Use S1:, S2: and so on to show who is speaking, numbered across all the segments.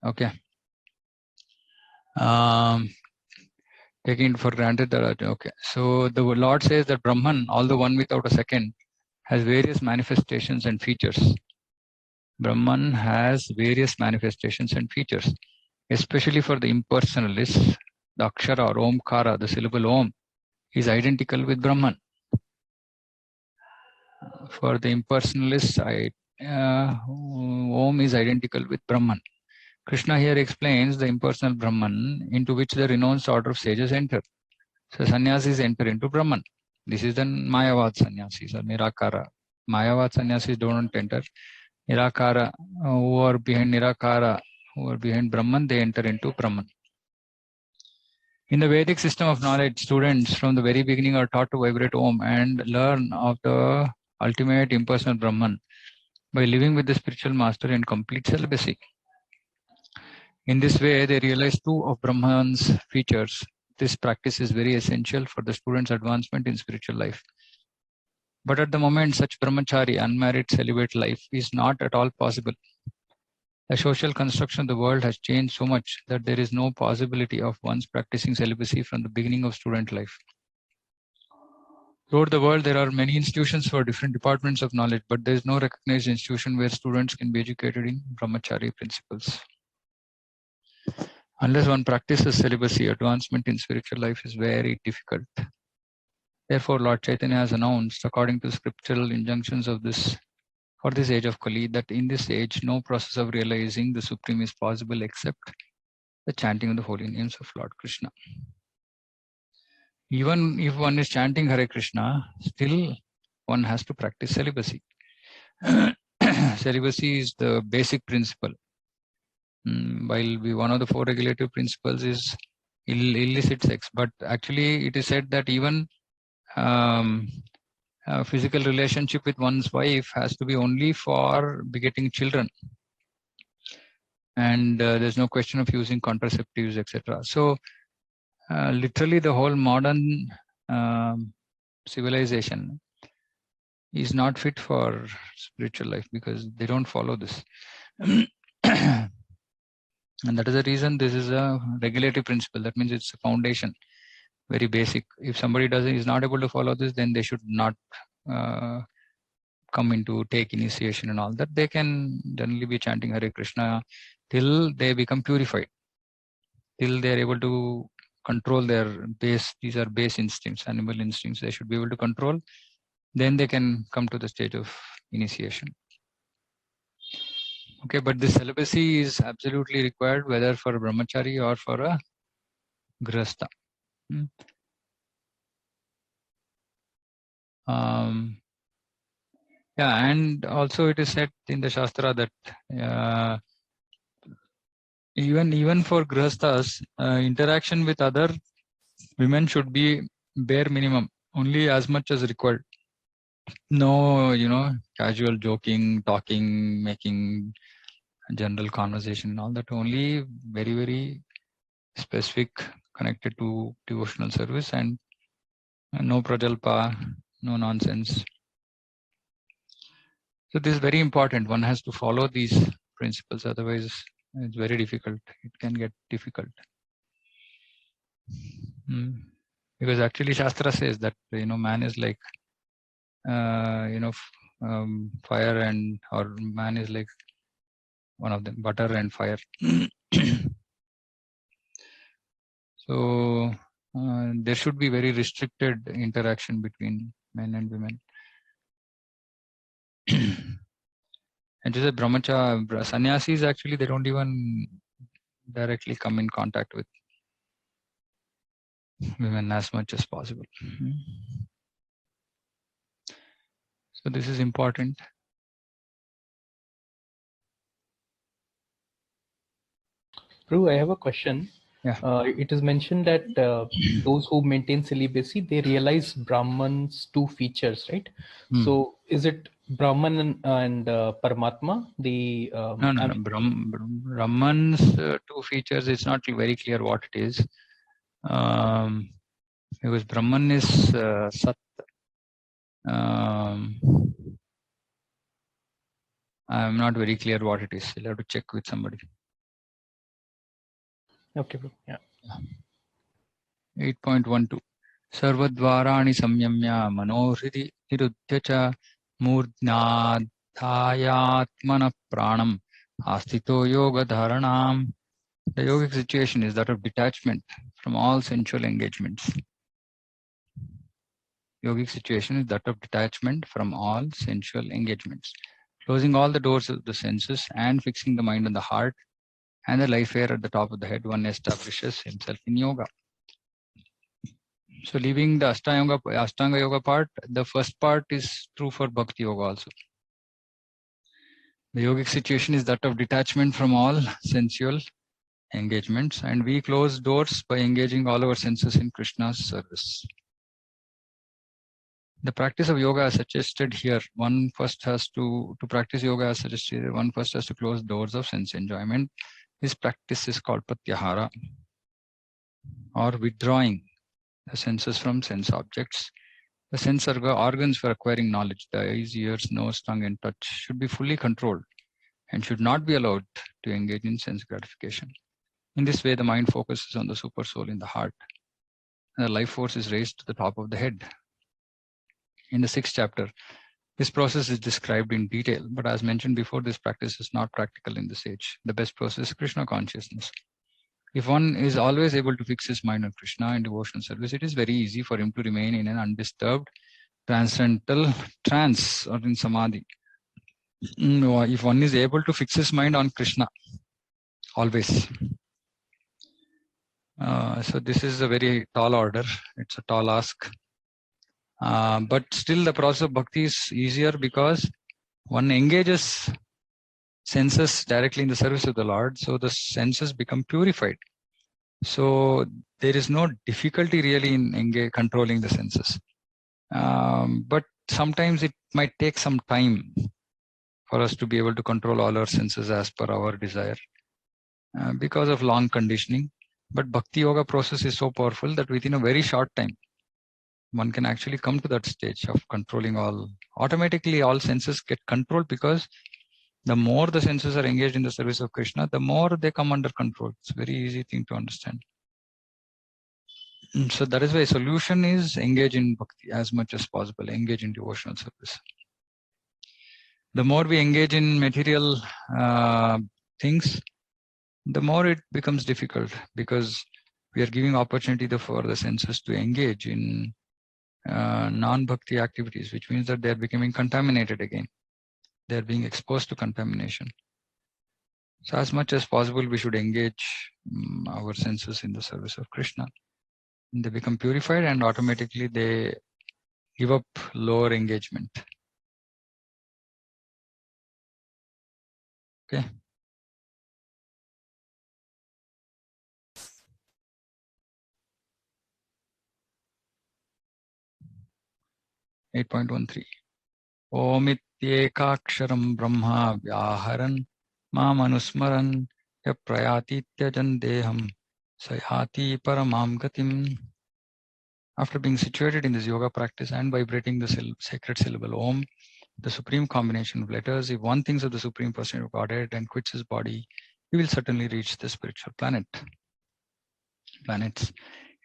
S1: Okay. Taking it for granted that, okay. So the Lord says that Brahman, although one without a second, has various manifestations and features. Brahman has various manifestations and features, especially for the impersonalists. The Akshara or Omkara, the syllable Om, is identical with Brahman. For the impersonalists, Om is identical with Brahman. Krishna here explains the impersonal Brahman into which the renounced order of sages enter. So sannyasis enter into Brahman. This is the Mayavad sannyasis or Nirakara. Mayavad sannyasis don't enter. Nirakara, who are behind Nirakara, who are behind Brahman, they enter into Brahman. In the Vedic system of knowledge, students from the very beginning are taught to vibrate Om and learn of the ultimate impersonal Brahman by living with the spiritual master in complete celibacy. In this way, they realize two of Brahman's features. This practice is very essential for the student's advancement in spiritual life. But at the moment, such brahmachari, unmarried celibate life is not at all possible. The social construction of the world has changed so much that there is no possibility of one's practicing celibacy from the beginning of student life. Throughout the world, there are many institutions for different departments of knowledge, but there is no recognized institution where students can be educated in brahmachari principles. Unless one practices celibacy, advancement in spiritual life is very difficult. Therefore, Lord Chaitanya has announced, according to scriptural injunctions of this, for this age of Kali, that in this age, no process of realizing the Supreme is possible except the chanting of the holy names of Lord Krishna. Even if one is chanting Hare Krishna, still one has to practice celibacy. Celibacy is the basic principle. While one of the four regulative principles is illicit sex, but actually it is said that even physical relationship with one's wife has to be only for begetting children, and there's no question of using contraceptives, etc. So literally the whole modern civilization is not fit for spiritual life because they don't follow this. And that is the reason this is a regulative principle. That means it's a foundation, very basic. If somebody is not able to follow this, then they should not come into take initiation and all that. They can generally be chanting Hare Krishna till they become purified, till they are able to control their base. These are base instincts, animal instincts. They should be able to control. Then they can come to the stage of initiation. Okay, but this celibacy is absolutely required, whether for a brahmachari or for a grihastha. Yeah, and also it is said in the Shastra that even for grihasthas, interaction with other women should be bare minimum, only as much as required. No, casual joking, talking, making general conversation and all that. Only very, very specific, connected to devotional service, and no prajalpa, no nonsense. So this is very important. One has to follow these principles, otherwise it's very difficult. It can get difficult. Because actually Shastra says that man is like fire or man is like one of them, butter and fire. So there should be very restricted interaction between men and women. And just a brahmacha sannyasis, actually they don't even directly come in contact with women as much as possible. So this is important.
S2: Prabhu, I have a question.
S1: Yeah.
S2: It is mentioned that those who maintain celibacy, they realize Brahman's two features, right? So is it Brahman and Paramatma?
S1: No. Brahman's two features, it's not very clear what it is. Because Brahman is Sat. I'm not very clear what it is. You'll have to check with somebody.
S2: Okay, bro. Yeah.
S1: 8.12 Sarvadvarani samyamya manohridi niruddhya cha murdnadhayatmana pranam astito yoga dharanam. The yogic situation is that of detachment from all sensual engagements. Yogic situation is that of detachment from all sensual engagements. Closing all the doors of the senses and fixing the mind on the heart and the life air at the top of the head, one establishes himself in yoga. So leaving the Ashtanga yoga part, the first part is true for Bhakti yoga also. The yogic situation is that of detachment from all sensual engagements, and we close doors by engaging all our senses in Krishna's service. The practice of yoga as suggested here, one first has to practice yoga as suggested here, one first has to close doors of sense enjoyment. This practice is called pratyahara, or withdrawing the senses from sense objects. The sense organs for acquiring knowledge, the eyes, ears, nose, tongue, and touch, should be fully controlled and should not be allowed to engage in sense gratification. In this way, the mind focuses on the super soul in the heart, and the life force is raised to the top of the head. In the 6th chapter, this process is described in detail, but as mentioned before, this practice is not practical in this age. The best process is Krishna consciousness. If one is always able to fix his mind on Krishna in devotional service, it is very easy for him to remain in an undisturbed transcendental trance or in samadhi. If one is able to fix his mind on Krishna always. So this is a very tall order. It's a tall ask. But still the process of bhakti is easier because one engages senses directly in the service of the Lord. So the senses become purified. So there is no difficulty really in controlling the senses. But sometimes it might take some time for us to be able to control all our senses as per our desire because of long conditioning. But Bhakti Yoga process is so powerful that within a very short time, one can actually come to that stage of controlling automatically all senses get controlled, because the more the senses are engaged in the service of Krishna, the more they come under control. It's a very easy thing to understand. So that is why solution is engage in Bhakti as much as possible, engage in devotional service. The more we engage in material things, the more it becomes difficult, because we are giving opportunity for the senses to engage in non-bhakti activities, which means that they are becoming contaminated again. They are being exposed to contamination. So as much as possible, we should engage our senses in the service of Krishna. And they become purified and automatically they give up lower engagement. Okay. (8.13) Omityekaksharam Brahma Vyaharan Mamanusmaran Ya Prayati Tyajan Deham Sayati Paramam Gatim. After being situated in this yoga practice and vibrating the sacred syllable Om, the supreme combination of letters, if one thinks of the Supreme Person of Godhead and quits his body, he will certainly reach the spiritual planets.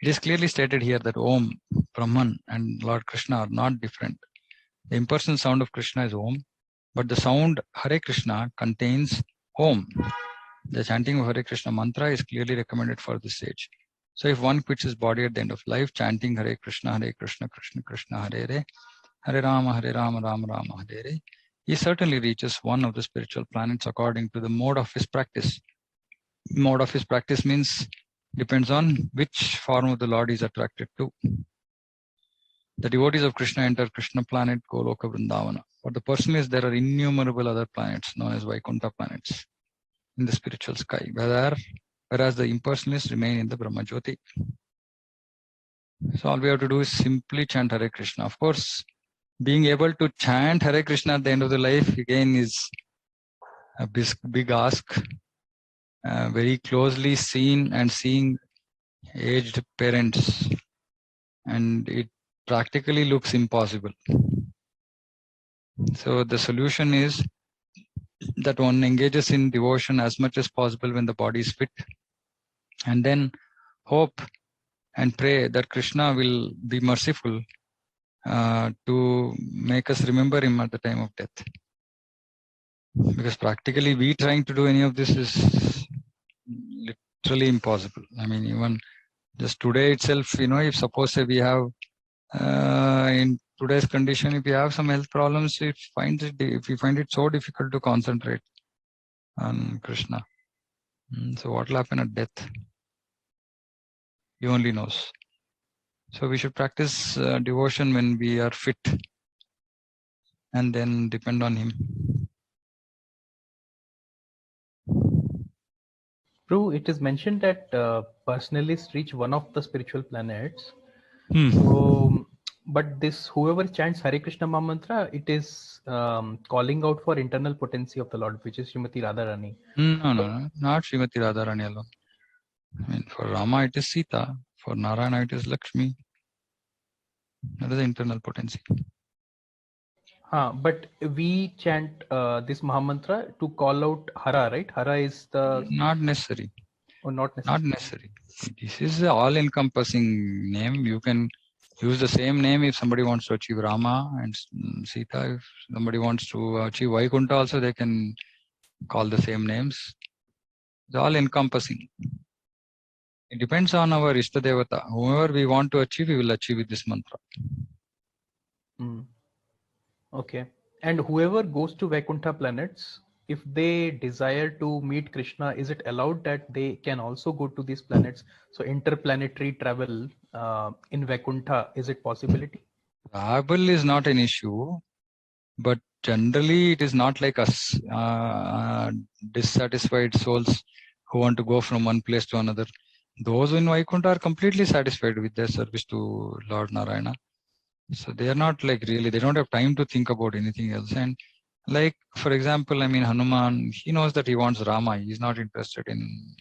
S1: It is clearly stated here that Om, Brahman, and Lord Krishna are not different. The impersonal sound of Krishna is Om, but the sound Hare Krishna contains Om. The chanting of Hare Krishna mantra is clearly recommended for this stage. So if one quits his body at the end of life, chanting Hare Krishna, Krishna Krishna, Hare Hare, Hare Rama, Rama Rama, Hare Hare, he certainly reaches one of the spiritual planets according to the mode of his practice. Mode of his practice means depends on which form of the Lord is attracted to. The devotees of Krishna enter Krishna planet, Goloka Vrindavana. For the personalists, there are innumerable other planets known as Vaikuntha planets in the spiritual sky, whereas the impersonalists remain in the Brahma Jyoti. So all we have to do is simply chant Hare Krishna. Of course, being able to chant Hare Krishna at the end of the life again is a big ask. Very closely seen and seeing aged parents, and it practically looks impossible. So the solution is that one engages in devotion as much as possible when the body is fit, and then hope and pray that Krishna will be merciful to make us remember him at the time of death. Because practically we trying to do any of this is literally impossible. I mean, even just today itself, if suppose say we have in today's condition, if we have some health problems, if we find it so difficult to concentrate on Krishna. So what will happen at death? He only knows. So we should practice devotion when we are fit and then depend on him.
S2: Prabhu, it is mentioned that personalists reach one of the spiritual planets.
S1: Hmm.
S2: So, but this whoever chants Hare Krishna Mahamantra, it is calling out for internal potency of the Lord, which is Srimati Radharani.
S1: No, not Srimati Radharani alone. I mean, for Rama it is Sita, for Narayana it is Lakshmi. That is the internal potency.
S2: But we chant this Mahamantra to call out Hara, right? Hara is the...
S1: Not necessary.
S2: Or not necessary.
S1: Not necessary. This is an all-encompassing name. You can use the same name if somebody wants to achieve Rama and Sita. If somebody wants to achieve Vaikuntha also, they can call the same names. It's all-encompassing. It depends on our Ishtadevata. Whoever we want to achieve, we will achieve with this mantra.
S2: Okay. And whoever goes to Vaikuntha planets, if they desire to meet Krishna, is it allowed that they can also go to these planets? So interplanetary travel in Vaikuntha, is it possibility?
S1: Travel is not an issue, but generally it is not like us, dissatisfied souls who want to go from one place to another. Those in Vaikuntha are completely satisfied with their service to Lord Narayana. So they are not like really, they don't have time to think about anything else. And like, for example, I mean, Hanuman, he knows that he wants Rama. He's not interested in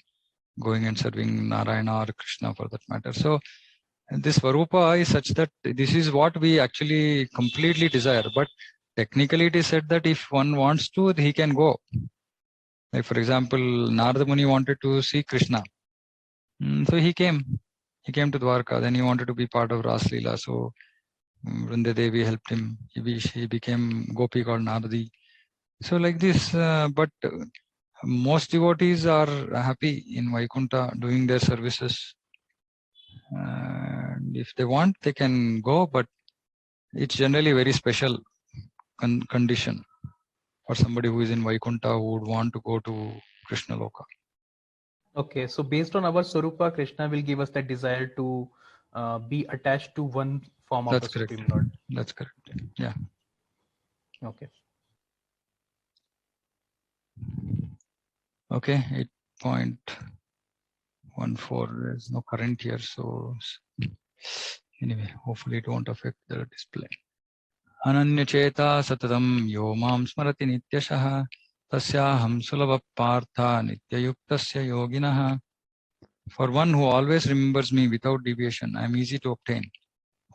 S1: going and serving Narayana or Krishna for that matter. So this Varupa is such that this is what we actually completely desire. But technically it is said that if one wants to, he can go. Like for example, Narada Muni wanted to see Krishna. So he came to Dwarka. Then he wanted to be part of Ras Leela. So Vrinda Devi helped him. He became Gopi called Naradi. So like this, but most devotees are happy in Vaikuntha doing their services. If they want, they can go, but it's generally very special condition for somebody who is in Vaikuntha who would want to go to Krishna Loka.
S2: Okay, so based on our Swarupa, Krishna will give us that desire to be attached to one form of the Supreme Lord.
S1: That's correct. Yeah.
S2: Okay.
S1: Okay, 8.14. There's no current here, so anyway, hopefully it won't affect the display. Ananyacheta satatam yo mam smarati nityashaha tasyaham sulabha partha nityayuktasya yoginaha. For one who always remembers me without deviation, I am easy to obtain,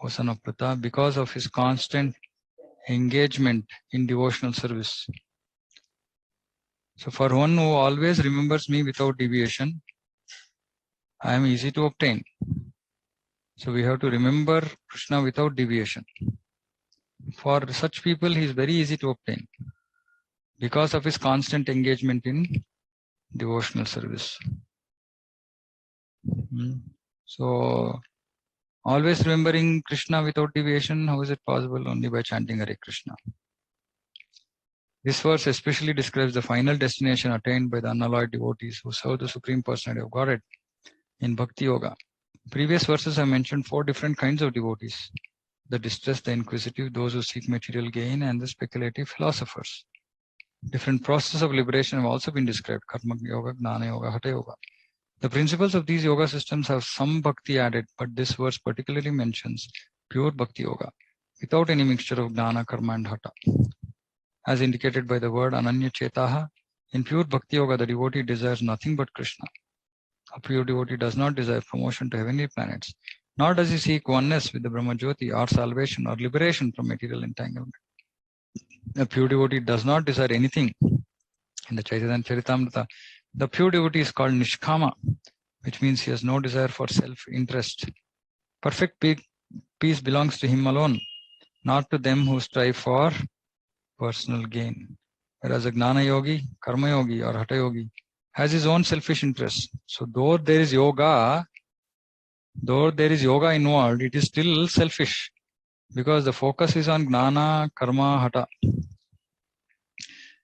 S1: O son of Pratap, because of his constant engagement in devotional service. So for one who always remembers me without deviation, I am easy to obtain. So we have to remember Krishna without deviation. For such people, he is very easy to obtain because of his constant engagement in devotional service. So always remembering Krishna without deviation, how is it possible? Only by chanting Hare Krishna. This verse especially describes the final destination attained by the unalloyed devotees who serve the Supreme Personality of Godhead in Bhakti Yoga. Previous verses have mentioned 4 different kinds of devotees: the distressed, the inquisitive, those who seek material gain, and the speculative philosophers. Different processes of liberation have also been described: Karma Yoga, Gnana Yoga, Hatha Yoga. The principles of these yoga systems have some bhakti added, but this verse particularly mentions pure Bhakti Yoga, without any mixture of Gnana, Karma, and Hatha. As indicated by the word Ananya Chetaha, in pure Bhakti Yoga, the devotee desires nothing but Krishna. A pure devotee does not desire promotion to heavenly planets, nor does he seek oneness with the Brahma Jyoti or salvation or liberation from material entanglement. A pure devotee does not desire anything. In the Chaitanya Charitamrita, the pure devotee is called Nishkama, which means he has no desire for self-interest. Perfect peace belongs to him alone, not to them who strive for personal gain. Whereas a Gnana Yogi, Karma Yogi or Hatha Yogi has his own selfish interest. So though there is yoga involved, it is still selfish because the focus is on Gnana, Karma, Hatha.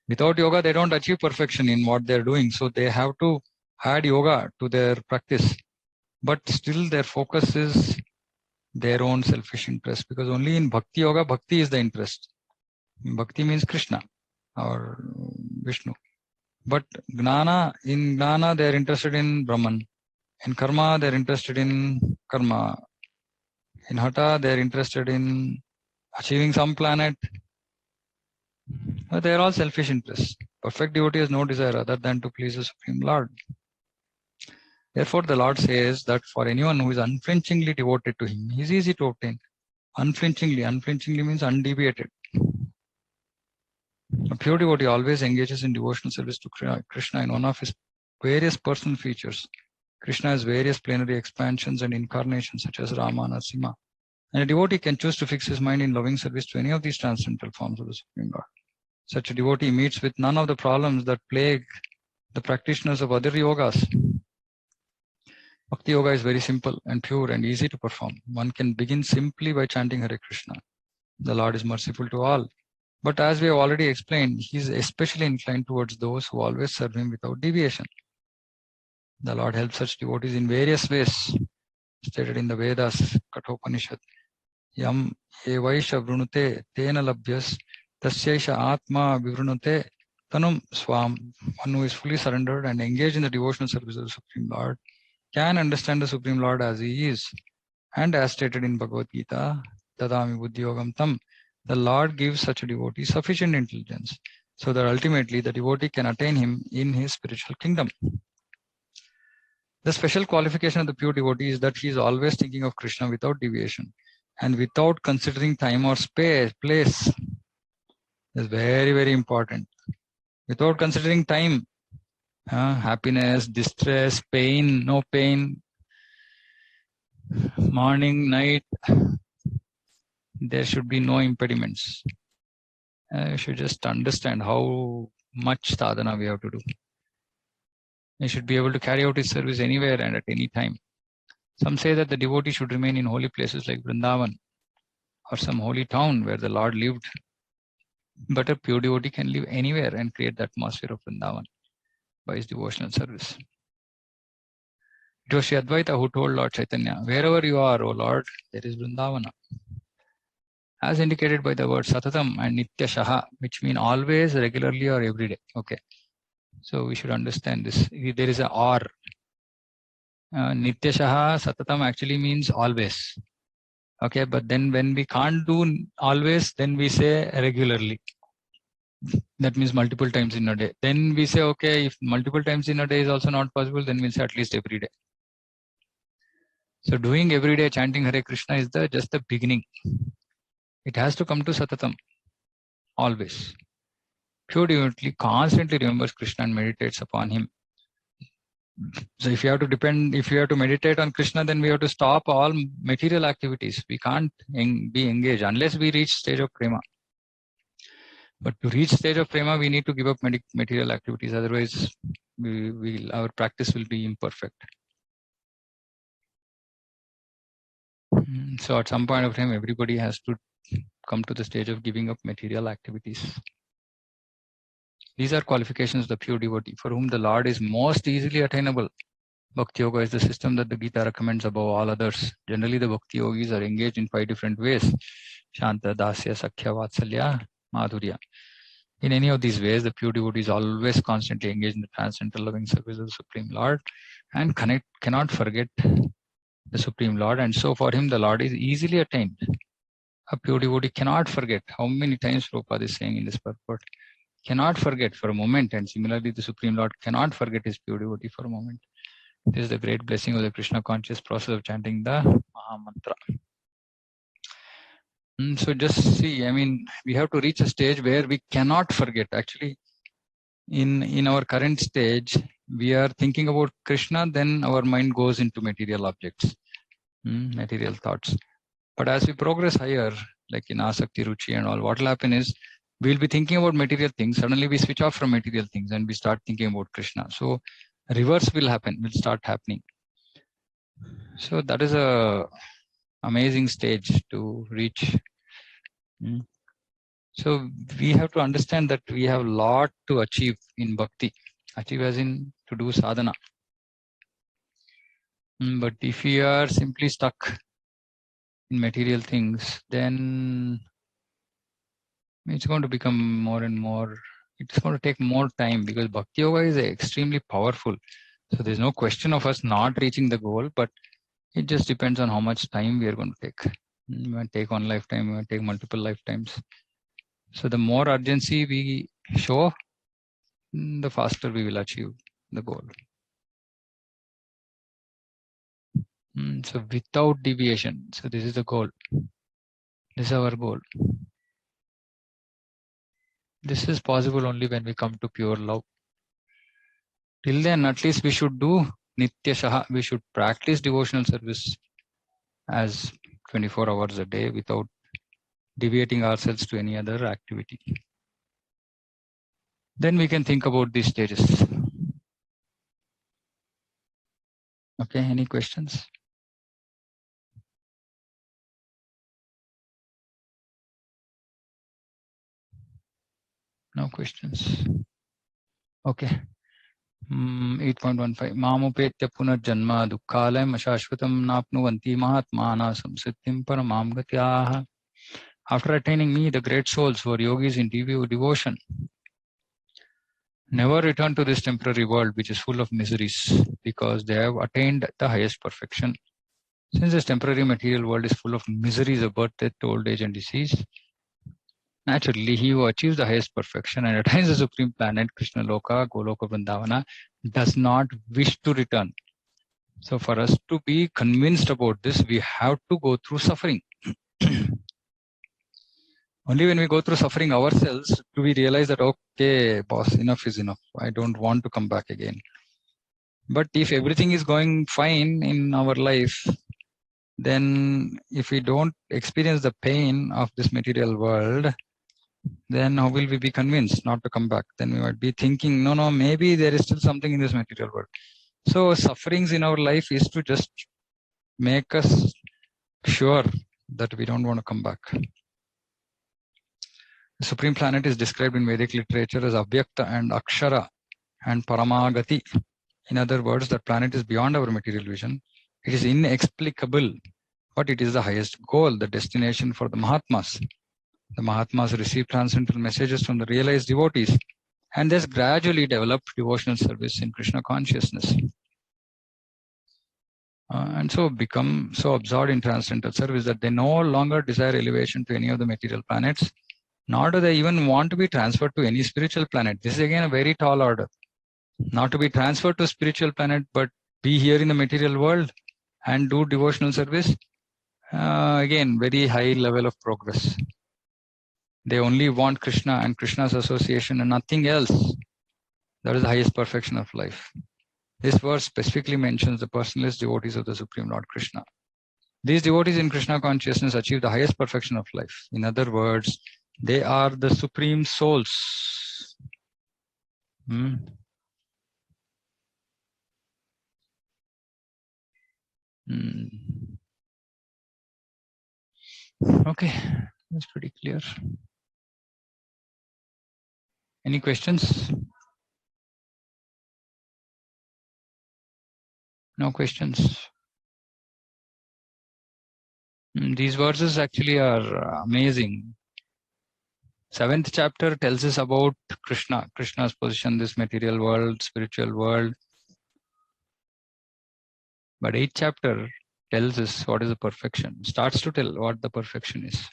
S1: Without yoga, they don't achieve perfection in what they're doing. So they have to add yoga to their practice. But still their focus is their own selfish interest, because only in Bhakti Yoga, Bhakti is the interest. Bhakti means Krishna or Vishnu. But in Gnana, they're interested in Brahman. In Karma, they're interested in Karma. In Hatha, they're interested in achieving some planet. They're all selfish interests. Perfect devotee has no desire other than to please the Supreme Lord. Therefore, the Lord says that for anyone who is unflinchingly devoted to him, he is easy to obtain. Unflinchingly means undeviated. A pure devotee always engages in devotional service to Krishna in one of his various personal features. Krishna has various plenary expansions and incarnations such as Rama and Narasimha. And a devotee can choose to fix his mind in loving service to any of these transcendental forms of the Supreme Lord. Such a devotee meets with none of the problems that plague the practitioners of other yogas. Bhakti Yoga is very simple and pure and easy to perform. One can begin simply by chanting Hare Krishna. The Lord is merciful to all. But as we have already explained, he is especially inclined towards those who always serve him without deviation. The Lord helps such devotees in various ways, stated in the Vedas, Kathopanishad. Yam evaisha vrunute tena labhyas tasyaisha atma vivrunute tanum swam. One who is fully surrendered and engaged in the devotional service of the Supreme Lord can understand the Supreme Lord as he is. And as stated in Bhagavad Gita, Dadami Buddhiyogam Tam, the Lord gives such a devotee sufficient intelligence so that ultimately the devotee can attain him in his spiritual kingdom. The special qualification of the pure devotee is that he is always thinking of Krishna without deviation and without considering time or place. This is very, very important. Without considering time, happiness, distress, pain, no pain, morning, night, there should be no impediments. You should just understand how much sadhana we have to do. You should be able to carry out his service anywhere and at any time. Some say that the devotee should remain in holy places like Vrindavan or some holy town where the Lord lived. But a pure devotee can live anywhere and create the atmosphere of Vrindavan by his devotional service. It was Sri Advaita who told Lord Chaitanya, wherever you are, O Lord, there is Vrindavana. As indicated by the word Satatam and Nitya Shaha, which mean always, regularly or every day. Okay. So we should understand this. There is a or. Nitya Shaha, Satatam actually means always. Okay, but then when we can't do always, then we say regularly. That means multiple times in a day. Then we say, okay, if multiple times in a day is also not possible, then we'll say at least every day. So doing every day chanting Hare Krishna is just the beginning. It has to come to Satatam, always. Pure devotee constantly remembers Krishna and meditates upon him. So if you have to meditate on Krishna, then we have to stop all material activities. We can't be engaged unless we reach stage of prema. But to reach stage of prema, we need to give up material activities. Otherwise, our practice will be imperfect. So at some point of time, everybody has to come to the stage of giving up material activities. These are qualifications of the pure devotee for whom the Lord is most easily attainable. Bhakti Yoga is the system that the Gita recommends above all others. Generally, the Bhakti Yogis are engaged in 5 different ways. Shanta, Dasya, Sakhya, Vatsalya, Madhurya. In any of these ways, the pure devotee is always constantly engaged in the transcendental loving service of the Supreme Lord and cannot forget the Supreme Lord. And so for him, the Lord is easily attained. A pure devotee cannot forget. How many times Prabhupada is saying in this purport? Cannot forget for a moment. And similarly, the Supreme Lord cannot forget his pure devotee for a moment. This is the great blessing of the Krishna conscious process of chanting the Maha Mantra. So just see, I mean, we have to reach a stage where we cannot forget. Actually, in our current stage, we are thinking about Krishna, then our mind goes into material objects, material thoughts. But as we progress higher, like in Asakti, Ruchi and all, what will happen is we'll be thinking about material things. Suddenly we switch off from material things and we start thinking about Krishna. So reverse will happen, will start happening. So that is a amazing stage to reach. So we have to understand that we have a lot to achieve in bhakti. Achieve as in to do sadhana. But if we are simply stuck in material things, then it's going to become more and more, it's going to take more time, because bhakti yoga is extremely powerful. So there's no question of us not reaching the goal, but it just depends on how much time we are going to take. We might take one lifetime, we might take multiple lifetimes. So the more urgency we show, the faster we will achieve the goal. So without deviation. So this is the goal. This is our goal. This is possible only when we come to pure love. Till then, at least we should do Nitya Shaha. We should practice devotional service as 24 hours a day without deviating ourselves to any other activity. Then we can think about these stages. Okay, any questions? No questions. Okay. 8.15 Mamupetya punarjanma dukkhalayam ashashvatam napnuvanti mahatmana samsiddhim paramam gatyaha. After attaining me, the great souls who are yogis in devotion never return to this temporary world which is full of miseries, because they have attained the highest perfection. Since this temporary material world is full of miseries of birth, death, old age and disease, naturally he who achieves the highest perfection and attains the supreme planet, Krishna Loka, Goloka Vrindavana, does not wish to return. So for us to be convinced about this, we have to go through suffering. Only when we go through suffering ourselves do we realize that, okay, boss, enough is enough. I don't want to come back again. But if everything is going fine in our life, then if we don't experience the pain of this material world, then how will we be convinced not to come back? Then we might be thinking, no, maybe there is still something in this material world. So sufferings in our life is to just make us sure that we don't want to come back. The supreme planet is described in Vedic literature as Avyakta and Akshara and Paramagati. In other words, that planet is beyond our material vision. It is inexplicable, but it is the highest goal, the destination for the Mahatmas. The Mahatmas receive transcendental messages from the realized devotees and thus gradually develop devotional service in Krishna consciousness. And so become so absorbed in transcendental service that they no longer desire elevation to any of the material planets, nor do they even want to be transferred to any spiritual planet. This is again a very tall order. Not to be transferred to spiritual planet, but be here in the material world and do devotional service. Again, very high level of progress. They only want Krishna and Krishna's association and nothing else. That is the highest perfection of life. This verse specifically mentions the personalist devotees of the Supreme Lord Krishna. These devotees in Krishna consciousness achieve the highest perfection of life. In other words, they are the supreme souls. Okay, that's pretty clear. Any questions? No questions. These verses actually are amazing. 7th chapter tells us about Krishna, Krishna's position in this material world, spiritual world. But 8th chapter tells us what is the perfection, starts to tell what the perfection is.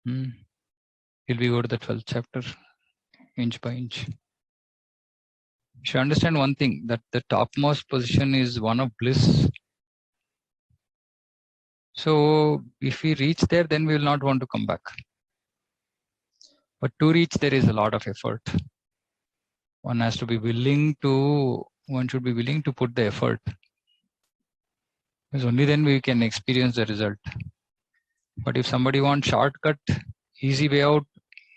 S1: Will we go to the 12th chapter, inch by inch? You should understand one thing, that the topmost position is one of bliss. So if we reach there, then we will not want to come back. But to reach there is a lot of effort. one should be willing to put the effort. Because only then we can experience the result. But if somebody wants shortcut, easy way out,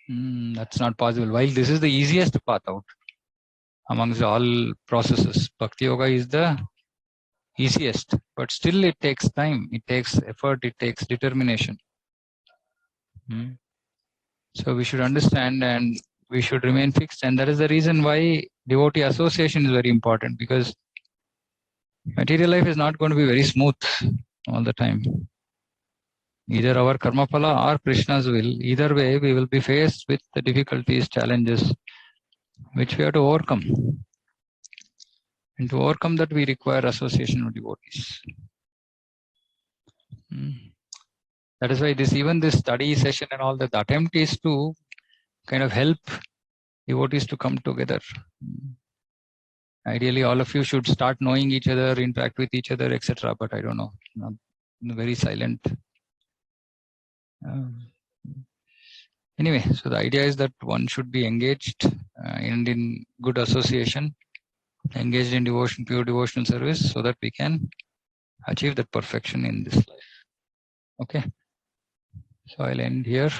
S1: that's not possible. While this is the easiest path out amongst all processes, Bhakti Yoga is the easiest, but still it takes time, it takes effort, it takes determination. So we should understand and we should remain fixed, and that is the reason why devotee association is very important, because material life is not going to be very smooth all the time. Either our karma phala or Krishna's will, either way we will be faced with the difficulties, challenges, which we have to overcome. And to overcome that, we require association with devotees. That is why even this study session and all that, the attempt is to kind of help devotees to come together. Ideally, all of you should start knowing each other, interact with each other, etc. But I don't know, very silent. Anyway, so the idea is that one should be engaged and in good association, engaged in devotion, pure devotional service, so that we can achieve that perfection in this life. Okay, so I'll end here.